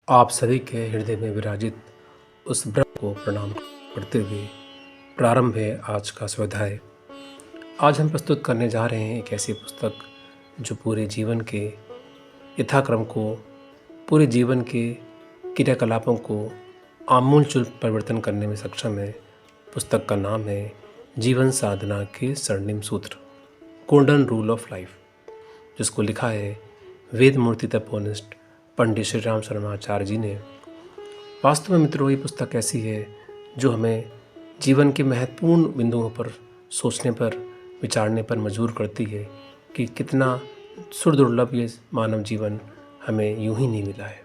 आप सभी के हृदय में विराजित उस ब्रह्म को प्रणाम करते हुए प्रारंभ है आज का स्वाध्याय। आज हम प्रस्तुत करने जा रहे हैं एक ऐसी पुस्तक जो पूरे जीवन के यथाक्रम को, पूरे जीवन के क्रियाकलापों को आमूलचूल परिवर्तन करने में सक्षम है। पुस्तक का नाम है जीवन साधना के स्वर्णिम सूत्र, गोल्डन रूल ऑफ लाइफ, जिसको लिखा है वेद मूर्ति तपोनिष्ठ पंडित श्री राम शर्माचार्य जी ने। वास्तव में मित्रों, ये पुस्तक ऐसी है जो हमें जीवन के महत्वपूर्ण बिंदुओं पर सोचने पर, विचारने पर मजबूर करती है कि कितना सुदुर्लभ ये मानव जीवन हमें यूं ही नहीं मिला है।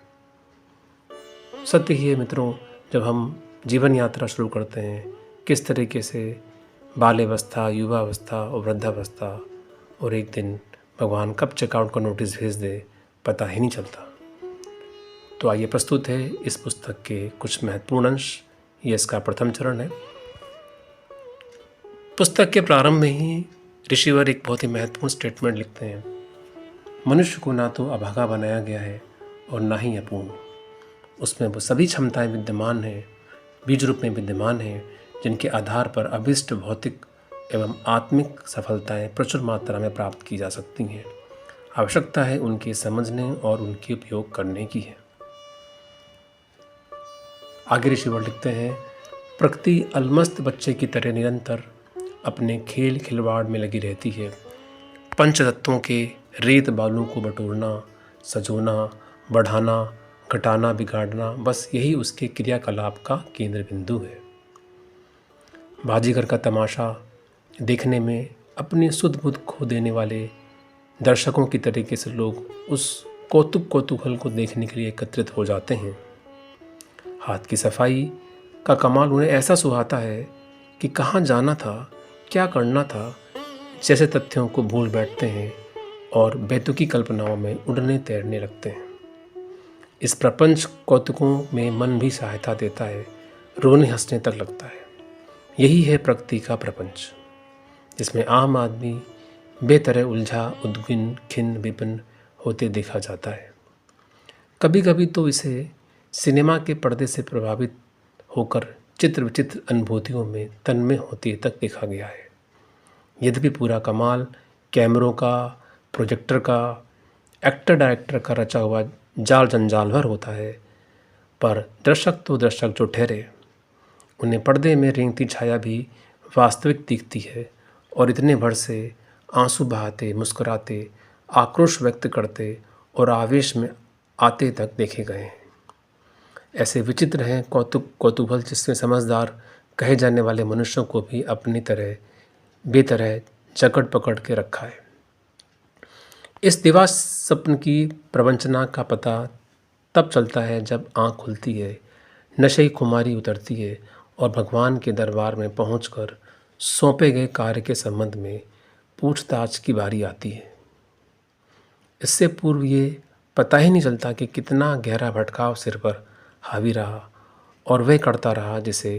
सत्य ही है मित्रों, जब हम जीवन यात्रा शुरू करते हैं, किस तरीके से बाल्यावस्था, युवावस्था और वृद्धावस्था, और एक दिन भगवान कब चेकआउट का नोटिस भेज दे पता ही नहीं चलता। तो आइए प्रस्तुत है इस पुस्तक के कुछ महत्वपूर्ण अंश। ये इसका प्रथम चरण है। पुस्तक के प्रारंभ में ही ऋषिवर एक बहुत ही महत्वपूर्ण स्टेटमेंट लिखते हैं। मनुष्य को ना तो अभागा बनाया गया है और ना ही अपूर्ण। उसमें वो सभी क्षमताएं विद्यमान हैं, बीज रूप में विद्यमान हैं, जिनके आधार पर अभिष्ट भौतिक एवं आत्मिक सफलताएं प्रचुर मात्रा में प्राप्त की जा सकती हैं। आवश्यकता है उनके समझने और उनके उपयोग करने की है। आगे ऋषिवर लिखते हैं, प्रकृति अलमस्त बच्चे की तरह निरंतर अपने खेल खिलवाड़ में लगी रहती है। पंचतत्वों के रेत बालू को बटोरना, सजोना, बढ़ाना, घटाना, बिगाड़ना, बस यही उसके क्रियाकलाप का केंद्र बिंदु है। बाजीगर का तमाशा देखने में अपनी सुध बुध खो देने वाले दर्शकों की तरीके से लोग उस कौतूहल को देखने के लिए एकत्रित हो जाते हैं। हाथ की सफाई का कमाल उन्हें ऐसा सुहाता है कि कहाँ जाना था, क्या करना था, जैसे तथ्यों को भूल बैठते हैं और बेतुकी कल्पनाओं में उड़ने तैरने लगते हैं। इस प्रपंच कौतुकों में मन भी सहायता देता है, रोने हंसने तक लगता है। यही है प्रकृति का प्रपंच, जिसमें आम आदमी बेतरह उलझा, उद्विग्न, खिन्न, विपिन होते देखा जाता है। कभी कभी तो इसे सिनेमा के पर्दे से प्रभावित होकर चित्र विचित्र अनुभूतियों में तन्मय होते तक देखा गया है। यद्यपि पूरा कमाल कैमरों का, प्रोजेक्टर का, एक्टर डायरेक्टर का रचा हुआ जाल जंजाल भर होता है, पर दर्शक तो दर्शक जो ठहरे, उन्हें पर्दे में रेंगती छाया भी वास्तविक दिखती है और इतने भर से आंसू बहाते, मुस्कुराते, आक्रोश व्यक्त करते और आवेश में आते तक देखे गए हैं। ऐसे विचित्र हैं कौतूहल, जिसमें समझदार कहे जाने वाले मनुष्यों को भी अपनी तरह बेतरह जकड़ पकड़ के रखा है। इस दिवा स्वप्न की प्रवंचना का पता तब चलता है जब आँख खुलती है, नशे की खुमारी उतरती है और भगवान के दरबार में पहुंचकर सौंपे गए कार्य के संबंध में पूछताछ की बारी आती है। इससे पूर्व ये पता ही नहीं चलता कि कितना गहरा भटकाव सिर पर हावी रहा और वह करता रहा जिसे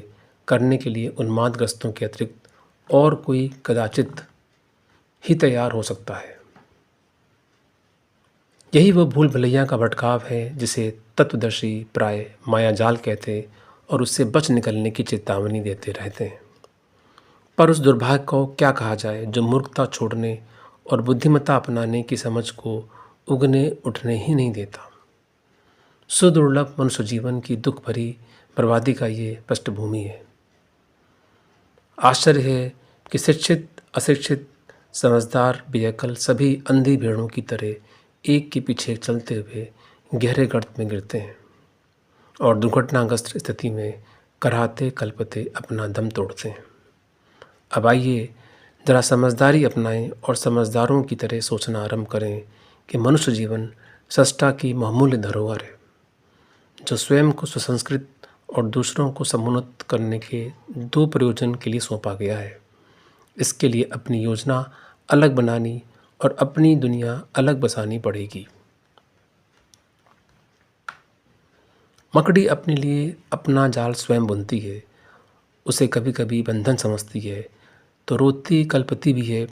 करने के लिए उन्मादग्रस्तों के अतिरिक्त और कोई कदाचित ही तैयार हो सकता है। यही वो भूल भुलैया का भटकाव है जिसे तत्वदर्शी प्राय मायाजाल कहते और उससे बच निकलने की चेतावनी देते रहते हैं। पर उस दुर्भाग्य को क्या कहा जाए जो मूर्खता छोड़ने और बुद्धिमत्ता अपनाने की समझ को उगने उठने ही नहीं देता। सुदुर्लभ मनुष्य जीवन की दुख भरी बर्बादी का ये पृष्ठभूमि है। आश्चर्य है कि शिक्षित, अशिक्षित, समझदार, बेअक्ल सभी अंधी भेड़ों की तरह एक के पीछे चलते हुए गहरे गर्त में गिरते हैं और दुर्घटनाग्रस्त स्थिति में कराहते कल्पते अपना दम तोड़ते हैं। अब आइए जरा समझदारी अपनाएं और समझदारों की तरह सोचना आरंभ करें कि मनुष्य जीवन सृष्टा की बहुमूल्य धरोहर है, जो स्वयं को सुसंस्कृत और दूसरों को समुन्नत करने के दो प्रयोजन के लिए सौंपा गया है। इसके लिए अपनी योजना अलग बनानी और अपनी दुनिया अलग बसानी पड़ेगी। मकड़ी अपने लिए अपना जाल स्वयं बुनती है, उसे कभी कभी बंधन समझती है तो रोती कल्पती भी है,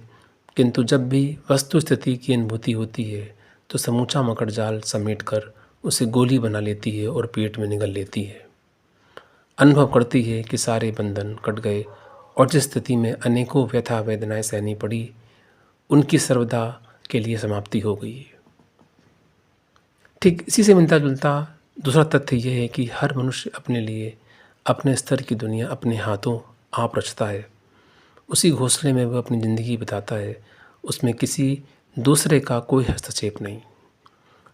किंतु जब भी वस्तु स्थिति की अनुभूति होती है तो समूचा मकड़ जाल समेट कर उसे गोली बना लेती है और पेट में निगल लेती है। अनुभव करती है कि सारे बंधन कट गए और जिस स्थिति में अनेकों व्यथा वेदनाएं सहनी पड़ी, उनकी सर्वदा के लिए समाप्ति हो गई है। ठीक इसी से मिलता जुलता दूसरा तथ्य यह है कि हर मनुष्य अपने लिए अपने स्तर की दुनिया अपने हाथों आप रचता है। उसी घोंसले में वह अपनी ज़िंदगी बिताता है। उसमें किसी दूसरे का कोई हस्तक्षेप नहीं।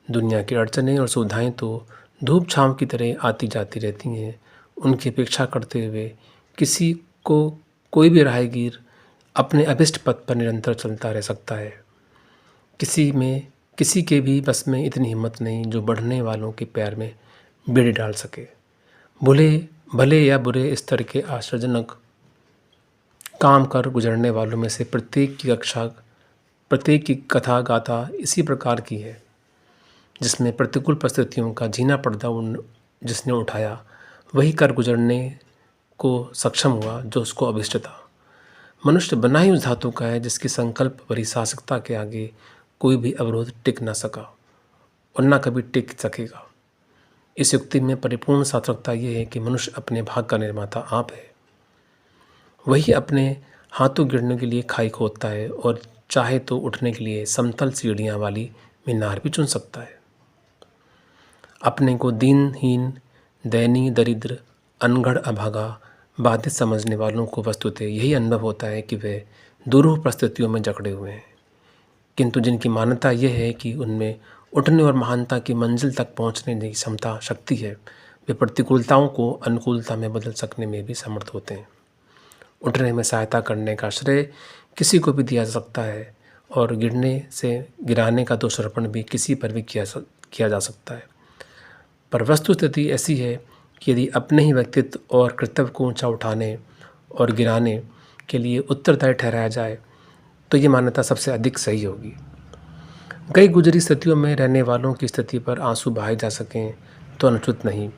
दुनिया की अड़चनें और सुविधाएं तो धूप छांव की तरह आती जाती रहती हैं। उनकी अपेक्षा करते हुए किसी को कोई भी राहगीर अपने अभिष्ट पथ पर निरंतर चलता रह सकता है। किसी के भी बस में इतनी हिम्मत नहीं जो बढ़ने वालों के पैर में बेड़ी डाल सके। भले या बुरे स्तर के आश्चर्यजनक काम कर गुजरने वालों में से प्रत्येक की कथा गाथा इसी प्रकार की है, जिसमें प्रतिकूल परिस्थितियों का झीना पर्दा जिसने उठाया वही कर गुजरने को सक्षम हुआ जो उसको अभिष्ट था। मनुष्य बना ही उस धातु का है जिसकी संकल्प भरी साहसिकता के आगे कोई भी अवरोध टिक न सका और न कभी टिक सकेगा। इस युक्ति में परिपूर्ण सार्थकता यह है कि मनुष्य अपने भाग का निर्माता आप है। वही अपने हाथों गिरने के लिए खाई खोदता है और चाहे तो उठने के लिए समतल सीढ़ियाँ वाली मीनार भी चुन सकता है। अपने को दीनहीन, दयनीय, दरिद्र, अनगढ़, अभागा, बाधित समझने वालों को वस्तुतः यही अनुभव होता है कि वे दुरूह परिस्थितियों में जकड़े हुए हैं, किंतु जिनकी मान्यता यह है कि उनमें उठने और महानता की मंजिल तक पहुंचने की क्षमता शक्ति है, वे प्रतिकूलताओं को अनुकूलता में बदल सकने में भी समर्थ होते हैं। उठने में सहायता करने का श्रेय किसी को भी दिया जा सकता है और गिराने का दोषारोपण भी किसी पर भी किया जा सकता है। पर वस्तुस्थिति ऐसी है कि यदि अपने ही व्यक्तित्व और कर्तव्य को ऊंचा उठाने और गिराने के लिए उत्तरदायी ठहराया जाए तो ये मान्यता सबसे अधिक सही होगी। गई गुजरी स्थितियों में रहने वालों की स्थिति पर आंसू बहाए जा सकें तो अनुचित नहीं।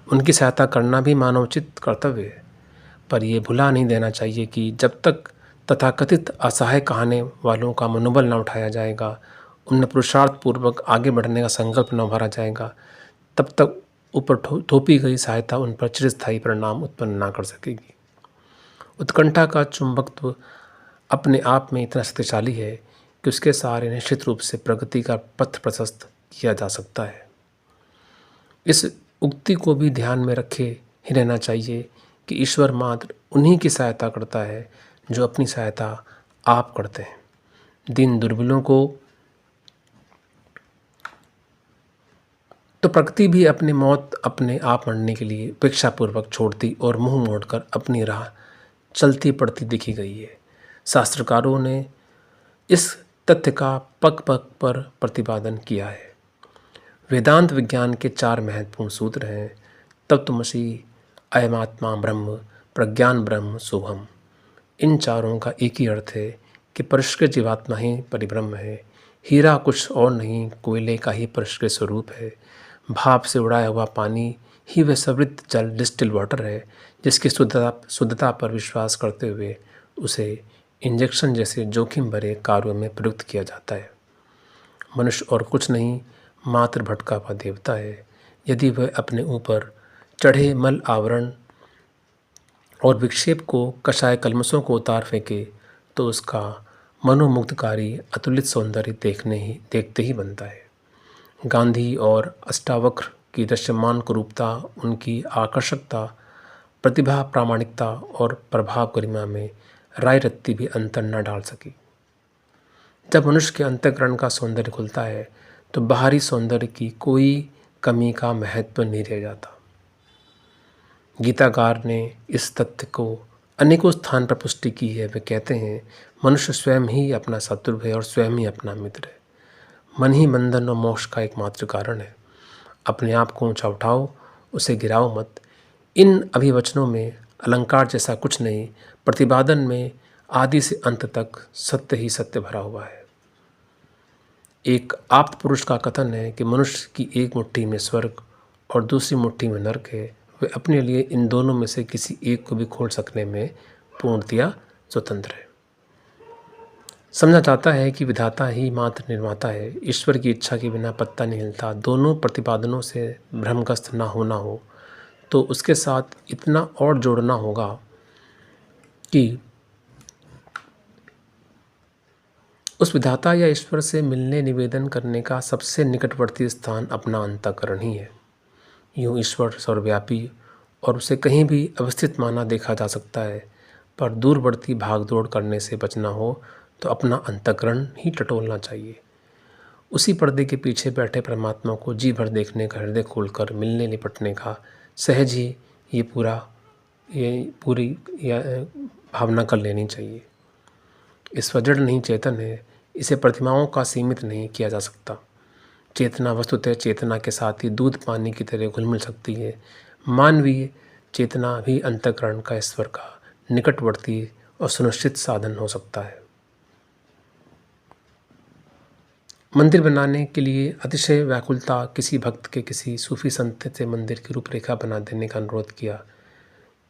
उनकी सहायता करना भी मानवोचित कर्तव्य है, पर यह भुला नहीं देना चाहिए कि जब तक तथाकथित असहाय कहने वालों का मनोबल न उठाया जाएगा, उनमें पुरुषार्थ पूर्वक आगे बढ़ने का संकल्प न उभारा जाएगा, तब तक ऊपर थोपी गई सहायता उन पर चिरस्थायी परिणाम उत्पन्न न कर सकेगी। उत्कंठा का चुंबकत्व अपने आप में इतना शक्तिशाली है कि उसके सहारे निश्चित रूप से प्रगति का पथ प्रशस्त किया जा सकता है। इस उक्ति को भी ध्यान में रखे ही रहना चाहिए कि ईश्वर मात्र उन्हीं की सहायता करता है जो अपनी सहायता आप करते हैं। दीन दुर्बलों को तो प्रकृति भी अपनी मौत अपने आप मरने के लिए उपेक्षापूर्वक छोड़ती और मुंह मोड़कर अपनी राह चलती पड़ती दिखी गई है। शास्त्रकारों ने इस तथ्य का पग पग पर प्रतिपादन किया है। वेदांत विज्ञान के 4 महत्वपूर्ण सूत्र हैं: तत्त्वमसि, अयमात्मा ब्रह्म, प्रज्ञान ब्रह्म, सोहम। इन चारों का एक ही अर्थ है कि परिष्कृत जीवात्मा ही परिब्रह्म है। हीरा कुछ और नहीं, कोयले का ही परिष्कृत स्वरूप है। भाप से उड़ाया हुआ पानी ही वह समृद्ध जल डिस्टिल वाटर है जिसकी शुद्धता पर विश्वास करते हुए उसे इंजेक्शन जैसे जोखिम भरे कार्यों में प्रयुक्त किया जाता है। मनुष्य और कुछ नहीं, मात्र भटका हुआ देवता है। यदि वह अपने ऊपर चढ़े मल आवरण और विक्षेप को कषाय कलमसों को उतार फेंके तो उसका मनोमुग्धकारी अतुलित सौंदर्य देखते ही बनता है। गांधी और अष्टावक्र की दृश्यमान कुरूपता, उनकी आकर्षकता, प्रतिभा, प्रामाणिकता और प्रभाव गरिमा में राय रत्ती भी अंतर न डाल सकी। जब मनुष्य के अंतःकरण का सौंदर्य खुलता है तो बाहरी सौंदर्य की कोई कमी का महत्व नहीं रह जाता। गीताकार ने इस तथ्य को अनेकों स्थान पर पुष्टि की है। वे कहते हैं, मनुष्य स्वयं ही अपना शत्रु है और स्वयं ही अपना मित्र है। मन ही बंधन और मोक्ष का एकमात्र कारण है। अपने आप को ऊंचा उठाओ, उसे गिराओ मत। इन अभिवचनों में अलंकार जैसा कुछ नहीं, प्रतिपादन में आदि से अंत तक सत्य ही सत्य भरा हुआ है। एक आप्त पुरुष का कथन है कि मनुष्य की एक मुट्ठी में स्वर्ग और दूसरी मुट्ठी में नरक है। वे अपने लिए इन दोनों में से किसी एक को भी खोल सकने में पूर्णतया स्वतंत्र है। समझा जाता है कि विधाता ही मात्र निर्माता है। ईश्वर की इच्छा के बिना पत्ता नहीं हिलता। दोनों प्रतिपादनों से भ्रमग्रस्त ना होना हो तो उसके साथ इतना और जोड़ना होगा कि उस विधाता या ईश्वर से मिलने निवेदन करने का सबसे निकटवर्ती स्थान अपना अंतःकरण ही है। यूँ ईश्वर सर्वव्यापी और उसे कहीं भी अवस्थित माना देखा जा सकता है, पर दूरवर्ती भागदौड़ करने से बचना हो तो अपना अंतःकरण ही टटोलना चाहिए। उसी पर्दे के पीछे बैठे परमात्मा को जी भर देखने का, हृदय खोलकर मिलने निपटने का सहज ही ये पूरी भावना कर लेनी चाहिए। ईश्वर जड़ नहीं चेतन है, इसे प्रतिमाओं का सीमित नहीं किया जा सकता। चेतना वस्तुतः चेतना के साथ ही दूध पानी की तरह घुल मिल सकती है। मानवीय चेतना भी अंतःकरण का ईश्वर का निकटवर्ती और सुनिश्चित साधन हो सकता है। मंदिर बनाने के लिए अतिशय व्याकुलता किसी भक्त के किसी सूफी संत से मंदिर की रूपरेखा बना देने का अनुरोध किया।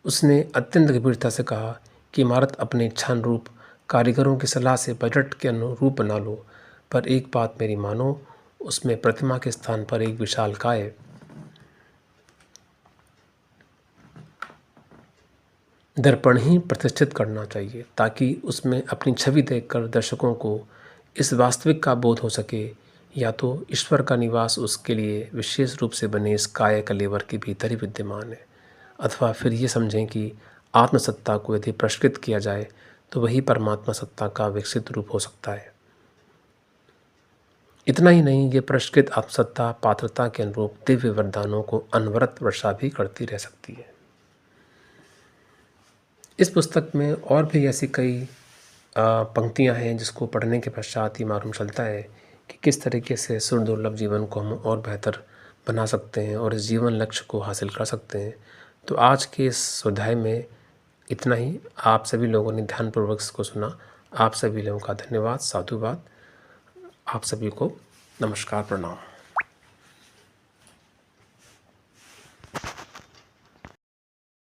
उसने अत्यंत गंभीरता से कहा कि इमारत अपने इच्छानुरूप कारीगरों की सलाह से बजट के अनुरूप बना लो, पर एक बात मेरी मानो, उसमें प्रतिमा के स्थान पर एक विशालकाय दर्पण ही प्रतिष्ठित करना चाहिए, ताकि उसमें अपनी छवि देखकर दर्शकों को इस वास्तविक का बोध हो सके, या तो ईश्वर का निवास उसके लिए विशेष रूप से बने इस काय कलेवर के भीतर ही विद्यमान है, अथवा फिर ये समझें कि आत्मसत्ता को यदि परिष्कृत किया जाए तो वही परमात्मा सत्ता का विकसित रूप हो सकता है। इतना ही नहीं, ये परिष्कृत आत्मसत्ता पात्रता के अनुरूप दिव्य वरदानों को अनवरत वर्षा भी करती रह सकती है। इस पुस्तक में और भी ऐसी कई पंक्तियां हैं जिसको पढ़ने के पश्चात ही मालूम चलता है कि किस तरीके से सुर दुर्लभ जीवन को हम और बेहतर बना सकते हैं और इस जीवन लक्ष्य को हासिल कर सकते हैं। तो आज के इस स्वाध्याय में इतना ही। आप सभी लोगों ने ध्यानपूर्वक इसको सुना। आप सभी लोगों का धन्यवाद, साधुवाद। आप सभी को नमस्कार, प्रणाम।